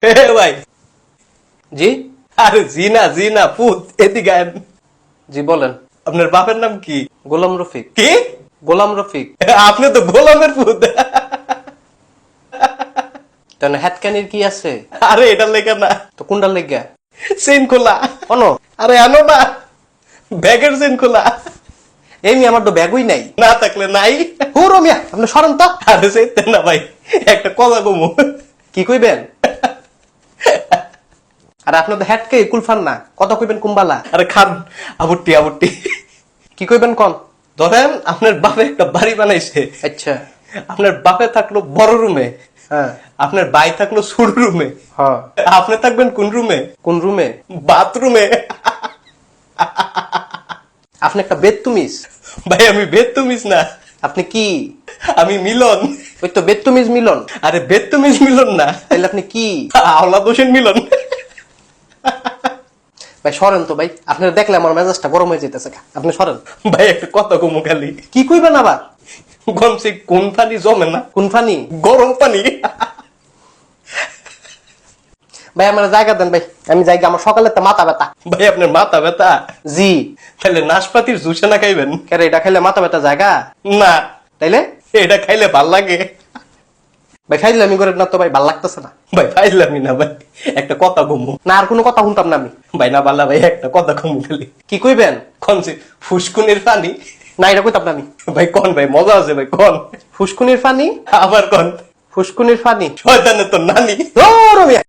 ভাই জি আরে জি না পুত এদিকে আয়। জি বলেন। আপনার বাপের নাম কি? গোলাম রফিক। কি? গোলাম রফিক। আপনি তো গোলামের পুত। কেন হ্যাটকানির কি আছে? আরে এটা লেখা না, তো কোনটার লেগা? চেন খোলা। কোন? আরে আনো না, ব্যাগের চেন খোলা। এমনি আমার তো ব্যাগই নাই। না থাকলে নাই। ও রমিয়া আপনি সরেন তো। আরে সেইতে না ভাই, একটা কথা কমু। কি কইবেন? আর আপনার তো হ্যাটকে কুলফান না, কথা কইবেন কুম্বালা। আরে খান, আবুটি। কি কইবেন কোন? ধরেন আপনার বাপে একটা বাড়ি বানাইছে। আচ্ছা। আপনার বাপে থাকলো বড় রুমে, হ্যাঁ আপনার ভাই থাকলো ছোট রুমে, হ্যাঁ। আপনি থাকবেন কোন রুমে? কোন রুমে? বাথরুমে। আপনি একটা বেদতুমিজ। ভাই আমি বেদতুমিজ না, আপনি কি? আমি মিলন। ওই তো বেদতুমিজ মিলন। আরে বেদতুমিজ মিলন না, তাহলে আপনি কি? আওলাদ হোসেন মিলন। ভাই সরেন তো ভাই, আপনার দেখলে আমার মেজাজটা গরম হয়ে যেতেছে। আপনি সরেন। ভাই একটা কথা কমু খালি, কি কইবেন আবার? গমছে কোন পানি জমে না? কোন ফানি? গরম পানি। ভাই আমার জায়গা দেন ভাই, আমি জায়গা, আমার সকালে তো মাথা ব্যথা। ভাই আপনার মাথা ব্যথা? জি। তাহলে নাশপাতির জুসে না খাইবেন? কেন এটা খাইলে মাথা ব্যথা জায়গা? না, তাইলে এটা খাইলে ভাল লাগে। ভাই খাইলে আমি করে না তো ভাই, ভাল লাগতেছে না। ভাই ফাইলামি না ভাই, একটা কথা কমু। না আর কোনো কথা শুনতাম না আমি। ভাই না বাল্লা ভাই, একটা কথা কমু খালি। কি কইবেন? কনছে ফুসকুনির পানি। না এটা কইতাম না আমি। ভাই কন ভাই, মজা আছে ভাই, কন। ফুসকুনির ফানি? আবার কন। ফুসকুনির ফানি। শয়তানের তো নানি। ও রমিয়া